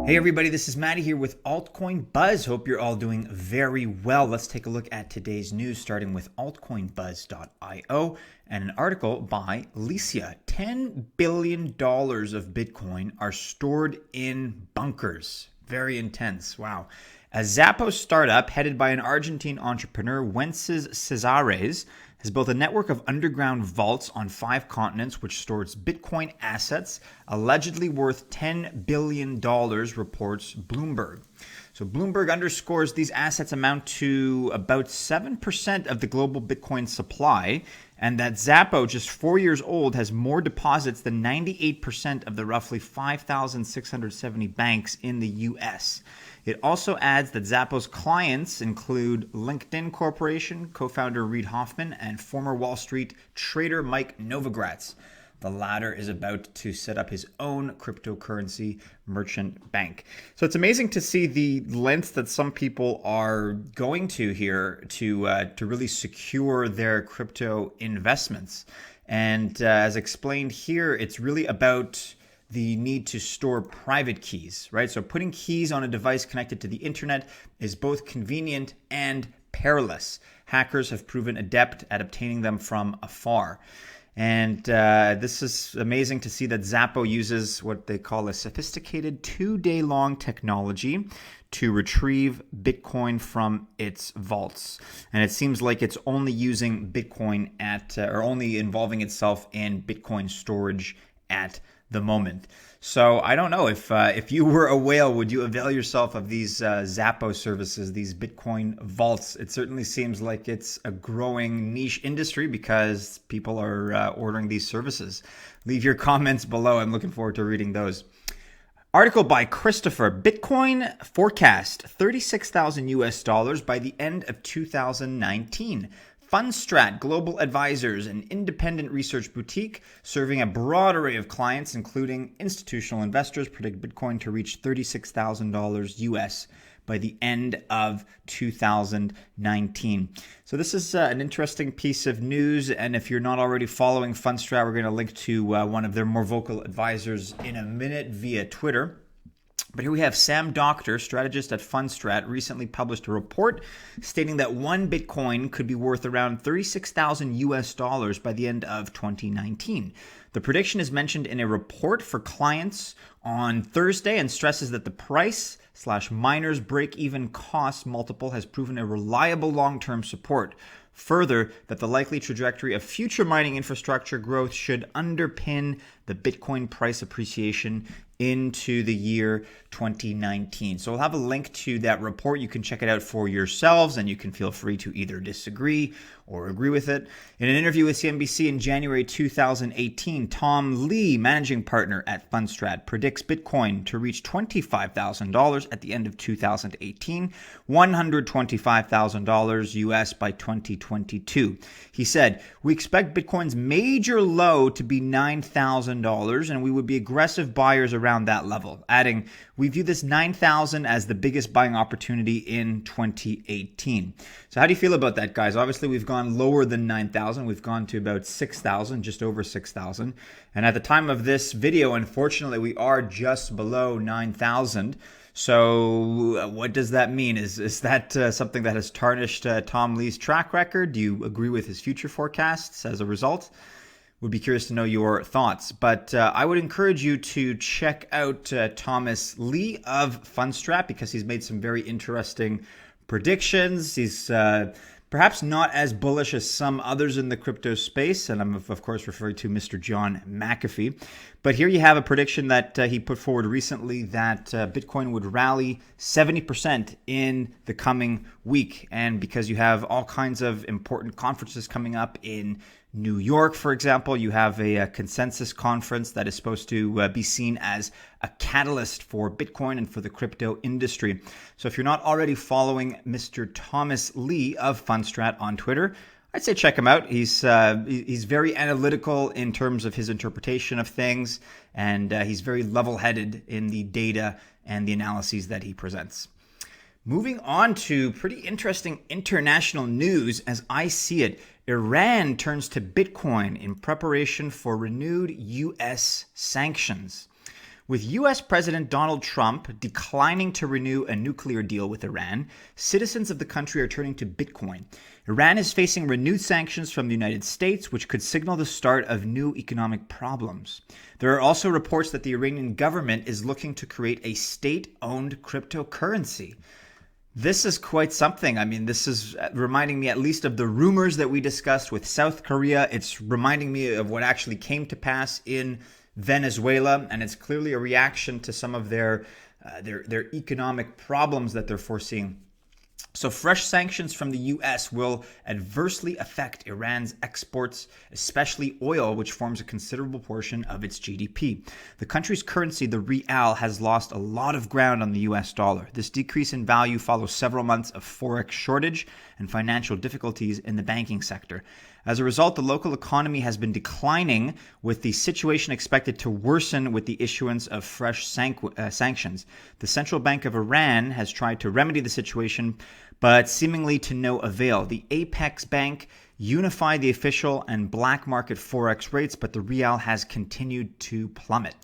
Hey everybody, this is Maddie here with Altcoin Buzz. Hope you're all doing very well. Let's take a look at today's news, starting with altcoinbuzz.io and an article by Licia. $10 billion of Bitcoin are stored in bunkers. Very intense. Wow. A Zappos startup headed by an Argentine entrepreneur, Wences Cesares, has built a network of underground vaults on 5 continents which stores Bitcoin assets, allegedly worth $10 billion, reports Bloomberg. So Bloomberg underscores these assets amount to about 7% of the global Bitcoin supply, and that Zappo, just 4 years old, has more deposits than 98% of the roughly 5,670 banks in the US. It also adds that Zappo's clients include LinkedIn Corporation, co-founder Reid Hoffman, and former Wall Street trader Mike Novogratz. The latter is about to set up his own cryptocurrency merchant bank. So it's amazing to see the lengths that some people are going to here to really secure their crypto investments. And as explained here, it's really about the need to store private keys, right? So putting keys on a device connected to the internet is both convenient and perilous. Hackers have proven adept at obtaining them from afar. And this is amazing to see that Zappo uses what they call a sophisticated 2-day-long technology to retrieve Bitcoin from its vaults. And it seems like it's only using Bitcoin or only involving itself in Bitcoin storage at the moment. So I don't know if you were a whale, would you avail yourself of these Zappo services, these Bitcoin vaults? It certainly seems like it's a growing niche industry because people are ordering these services. Leave your comments below. I'm looking forward to reading those. Article by Christopher. Bitcoin forecast 36,000 US dollars by the end of 2019. Fundstrat Global Advisors, an independent research boutique serving a broad array of clients, including institutional investors, predict Bitcoin to reach $36,000 US by the end of 2019. So this is an interesting piece of news, and if you're not already following Fundstrat, we're going to link to one of their more vocal advisors in a minute via Twitter. But here we have Sam Doctor, strategist at Fundstrat, recently published a report stating that one Bitcoin could be worth around 36,000 US dollars by the end of 2019. The prediction is mentioned in a report for clients on Thursday and stresses that the price/miners break-even cost multiple has proven a reliable long-term support. Further, that the likely trajectory of future mining infrastructure growth should underpin the Bitcoin price appreciation into the year 2019. So we'll have a link to that report. You can check it out for yourselves, and you can feel free to either disagree or agree with it. In an interview with CNBC in January 2018, Tom Lee, managing partner at Fundstrat, predicts Bitcoin to reach $25,000 at the end of 2018, $125,000 US by 2022. He said, "We expect Bitcoin's major low to be $9,000, and we would be aggressive buyers around that level," adding, "We view this 9,000 as the biggest buying opportunity in 2018. So how do you feel about that, guys? Obviously, we've gone lower than 9,000. We've gone to about 6,000, just over 6,000. And at the time of this video, unfortunately, we are just below 9,000. So what does that mean? Is that something that has tarnished Tom Lee's track record? Do you agree with his future forecasts as a result? Would be curious to know your thoughts. But I would encourage you to check out Thomas Lee of Fundstrat because he's made some very interesting predictions. He's perhaps not as bullish as some others in the crypto space, and I'm of course referring to Mr. John McAfee. But here you have a prediction that he put forward recently that Bitcoin would rally 70% in the coming week. And because you have all kinds of important conferences coming up in New York, for example, you have a consensus conference that is supposed to be seen as a catalyst for Bitcoin and for the crypto industry. So if you're not already following Mr. Thomas Lee of Fundstrat on Twitter, I'd say check him out. He's very analytical in terms of his interpretation of things, and he's very level-headed in the data and the analyses that he presents. Moving on to pretty interesting international news as I see it. Iran turns to Bitcoin in preparation for renewed U.S. sanctions. With US President Donald Trump declining to renew a nuclear deal with Iran, citizens of the country are turning to Bitcoin. Iran is facing renewed sanctions from the United States, which could signal the start of new economic problems. There are also reports that the Iranian government is looking to create a state-owned cryptocurrency. This is quite something. I mean, this is reminding me at least of the rumors that we discussed with South Korea. It's reminding me of what actually came to pass in Venezuela, and it's clearly a reaction to some of their economic problems that they're foreseeing. So fresh sanctions from the U.S. will adversely affect Iran's exports, especially oil, which forms a considerable portion of its GDP. The country's currency, the rial, has lost a lot of ground on the U.S. dollar. This decrease in value follows several months of forex shortage and financial difficulties in the banking sector. As a result, the local economy has been declining, with the situation expected to worsen with the issuance of fresh sanctions. The Central Bank of Iran has tried to remedy the situation, but seemingly to no avail. The Apex Bank unified the official and black market forex rates, but the rial has continued to plummet.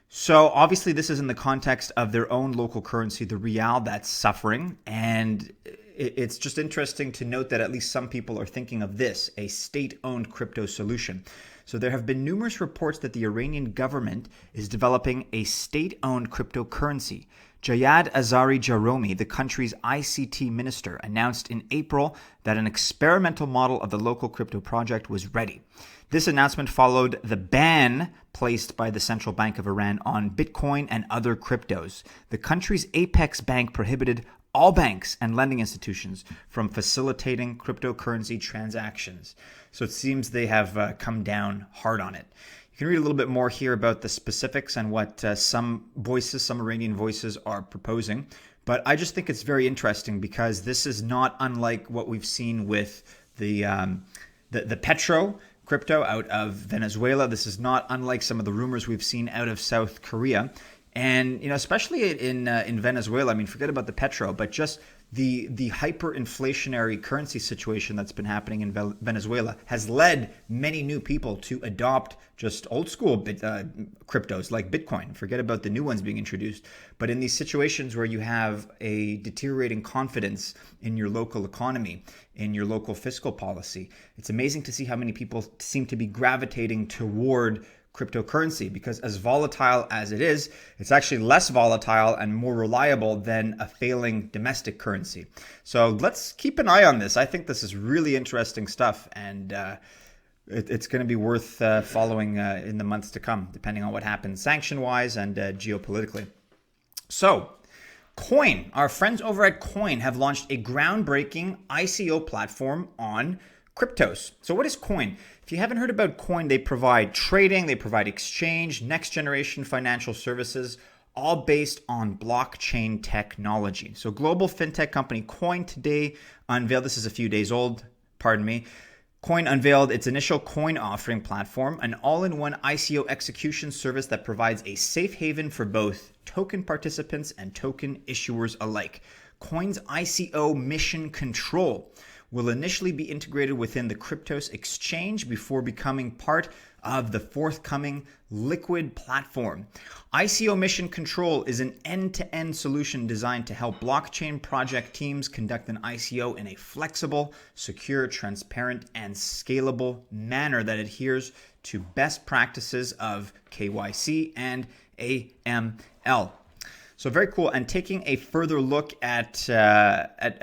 So obviously this is in the context of their own local currency, the rial, that's suffering. And it's just interesting to note that at least some people are thinking of this, a state-owned crypto solution. So there have been numerous reports that the Iranian government is developing a state-owned cryptocurrency. Jayad Azari Jaromi, the country's ICT minister, announced in April that an experimental model of the local crypto project was ready. This announcement followed the ban placed by the Central Bank of Iran on Bitcoin and other cryptos. The country's Apex Bank prohibited all banks and lending institutions from facilitating cryptocurrency transactions. So it seems they have come down hard on it. You can read a little bit more here about the specifics and what some Iranian voices are proposing. But I just think it's very interesting because this is not unlike what we've seen with the Petro crypto out of Venezuela. This is not unlike some of the rumors we've seen out of South Korea. And, especially in Venezuela, I mean, forget about the petro, but just the hyperinflationary currency situation that's been happening in Venezuela has led many new people to adopt just old school cryptos like Bitcoin. Forget about the new ones being introduced. But in these situations where you have a deteriorating confidence in your local economy, in your local fiscal policy, it's amazing to see how many people seem to be gravitating toward cryptocurrency, because as volatile as it is, it's actually less volatile and more reliable than a failing domestic currency. So let's keep an eye on this. I think this is really interesting stuff, and it's going to be worth following in the months to come, depending on what happens sanction-wise and geopolitically. So QUOINE, our friends over at QUOINE have launched a groundbreaking ICO platform on QRYPTOS. So what is QUOINE? If you haven't heard about QUOINE, they provide trading, they provide exchange, next generation financial services, all based on blockchain technology. So global fintech company QUOINE today unveiled, this is a few days old, pardon me, QUOINE unveiled its initial coin offering platform, an all-in-one ICO execution service that provides a safe haven for both token participants and token issuers alike. QUOINE's ICO mission control will initially be integrated within the QRYPTOS exchange before becoming part of the forthcoming Liquid platform. ICO Mission Control is an end-to-end solution designed to help blockchain project teams conduct an ICO in a flexible, secure, transparent, and scalable manner that adheres to best practices of KYC and AML. So very cool. And taking a further look at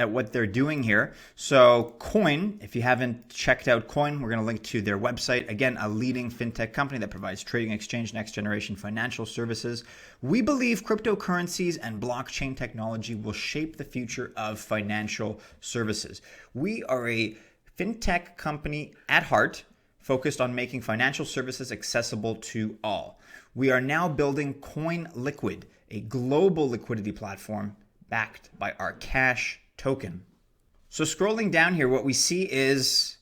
what they're doing here. So QUOINE, if you haven't checked out QUOINE, we're going to link to their website. Again, a leading fintech company that provides trading, exchange, next generation financial services. We believe cryptocurrencies and blockchain technology will shape the future of financial services. We are a fintech company at heart, focused on making financial services accessible to all. We are now building QUOINE Liquid, a global liquidity platform backed by our QASH token. So scrolling down here, what we see is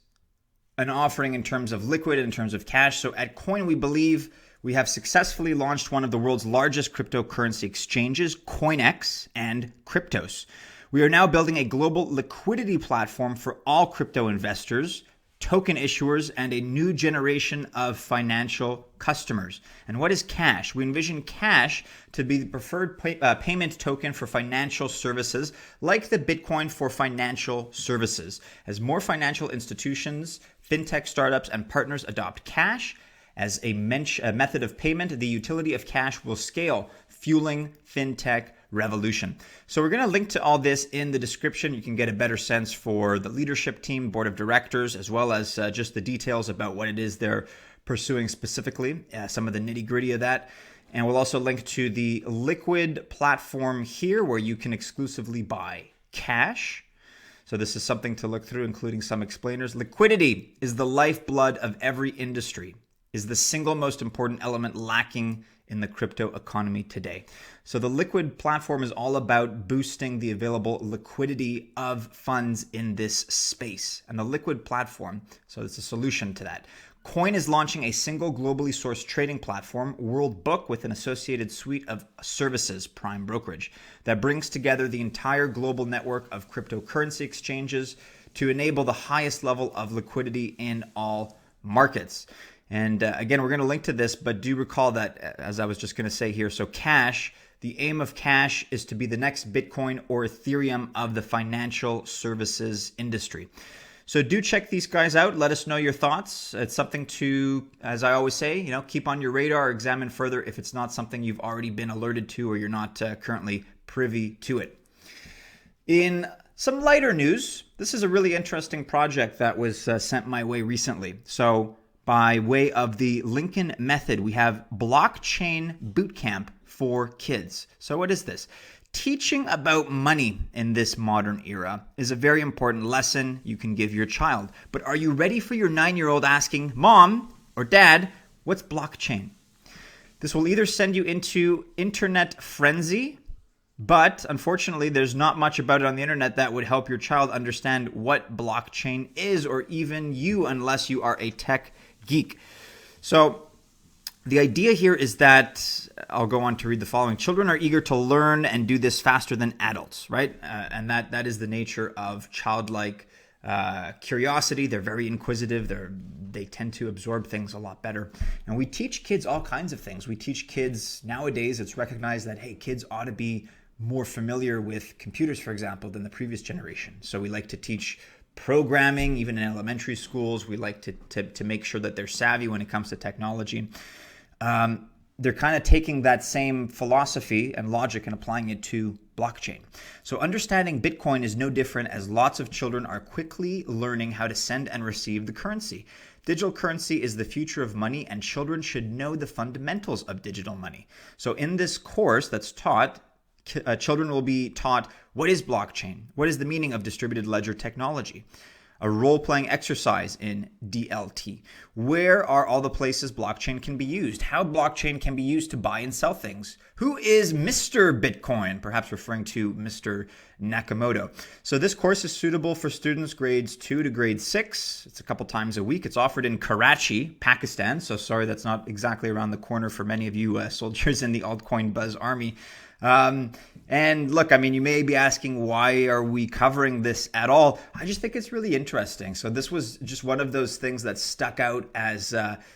an offering in terms of liquid, in terms of cash. So at QUOINE, we believe we have successfully launched one of the world's largest cryptocurrency exchanges, CoinEx and QRYPTOS. We are now building a global liquidity platform for all crypto investors, token issuers, and a new generation of financial customers. And what is QASH? We envision QASH to be the preferred payment token for financial services, like the Bitcoin for financial services. As more financial institutions, fintech startups, and partners adopt QASH as a method of payment, the utility of QASH will scale, fueling fintech revolution. So we're going to link to all this in the description. You can get a better sense for the leadership team, board of directors, as well as just the details about what it is they're pursuing specifically, some of the nitty gritty of that. And we'll also link to the Liquid platform here where you can exclusively buy QASH. So this is something to look through, including some explainers. Liquidity is the lifeblood of every industry, is the single most important element lacking in the crypto economy today. So the Liquid platform is all about boosting the available liquidity of funds in this space. And the Liquid platform, so it's a solution to that. QUOINE is launching a single globally sourced trading platform, World Book, with an associated suite of services, Prime Brokerage, that brings together the entire global network of cryptocurrency exchanges to enable the highest level of liquidity in all markets. And again, we're going to link to this, but do recall that, as I was just going to say here, so QASH, the aim of QASH is to be the next Bitcoin or Ethereum of the financial services industry. So do check these guys out. Let us know your thoughts. It's something to, as I always say, keep on your radar, examine further if it's not something you've already been alerted to or you're not currently privy to it. In some lighter news, this is a really interesting project that was sent my way recently. So by way of the Lincoln Method, we have Blockchain Bootcamp for Kids. So what is this? Teaching about money in this modern era is a very important lesson you can give your child. But are you ready for your 9-year-old asking, Mom or Dad, what's blockchain? This will either send you into internet frenzy, but unfortunately, there's not much about it on the internet that would help your child understand what blockchain is, or even you, unless you are a tech geek. So the idea here is that, I'll go on to read the following. Children are eager to learn and do this faster than adults, right? And that is the nature of childlike curiosity. They're very inquisitive. They tend to absorb things a lot better. And we teach kids all kinds of things. We teach kids nowadays, it's recognized that, hey, kids ought to be more familiar with computers, for example, than the previous generation. So we like to teach programming, even in elementary schools. We like to make sure that they're savvy when it comes to technology. They're kind of taking that same philosophy and logic and applying it to blockchain. So understanding Bitcoin is no different, as lots of children are quickly learning how to send and receive the currency. Digital currency is the future of money, and children should know the fundamentals of digital money. So in this course that's taught, children will be taught what is blockchain, what is the meaning of distributed ledger technology, a role-playing exercise in DLT. Where are all the places blockchain can be used? How blockchain can be used to buy and sell things? Who is Mr. Bitcoin? Perhaps referring to Mr. Nakamoto. So this course is suitable for students grades 2 to grade 6. It's a couple times a week. It's offered in Karachi, Pakistan. So sorry, that's not exactly around the corner for many of you soldiers in the Altcoin Buzz Army. And look, I mean, you may be asking, why are we covering this at all? I just think it's really interesting. So this was just one of those things that stuck out as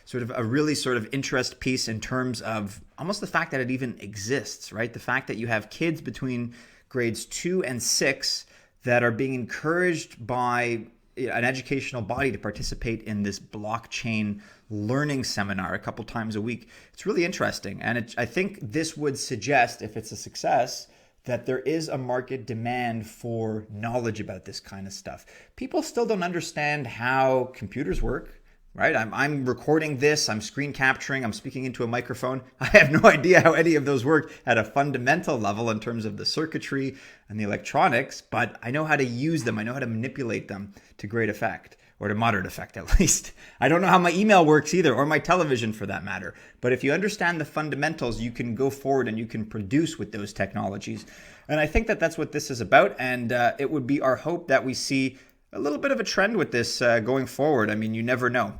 sort of a really sort of interest piece in terms of almost the fact that it even exists, right? The fact that you have kids between grades 2 and 6 that are being encouraged by an educational body to participate in this blockchain learning seminar a couple times a week. It's really interesting. And I think this would suggest, if it's a success, that there is a market demand for knowledge about this kind of stuff. People still don't understand how computers work, right? I'm recording this, I'm screen capturing, I'm speaking into a microphone. I have no idea how any of those work at a fundamental level in terms of the circuitry and the electronics, but I know how to use them. I know how to manipulate them to great effect, or to moderate effect at least. I don't know how my email works either, or my television for that matter. But if you understand the fundamentals, you can go forward and you can produce with those technologies. And I think that that's what this is about. And it would be our hope that we see a little bit of a trend with this going forward. I mean, you never know.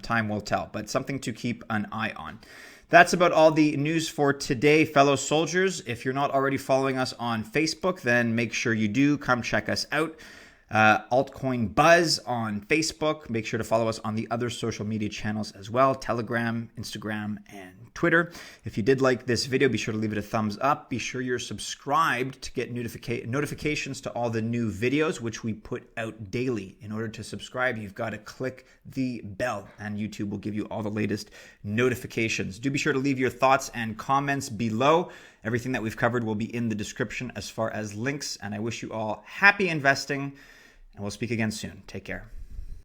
Time will tell, but something to keep an eye on. That's about all the news for today, fellow soldiers. If you're not already following us on Facebook, then make sure you do. Come check us out. Altcoin Buzz on Facebook. Make sure to follow us on the other social media channels as well, Telegram, Instagram, and Twitter. If you did like this video, be sure to leave it a thumbs up. Be sure you're subscribed to get notifications to all the new videos, which we put out daily. In order to subscribe, you've got to click the bell, and YouTube will give you all the latest notifications. Do be sure to leave your thoughts and comments below. Everything that we've covered will be in the description as far as links, and I wish you all happy investing, and we'll speak again soon. Take care.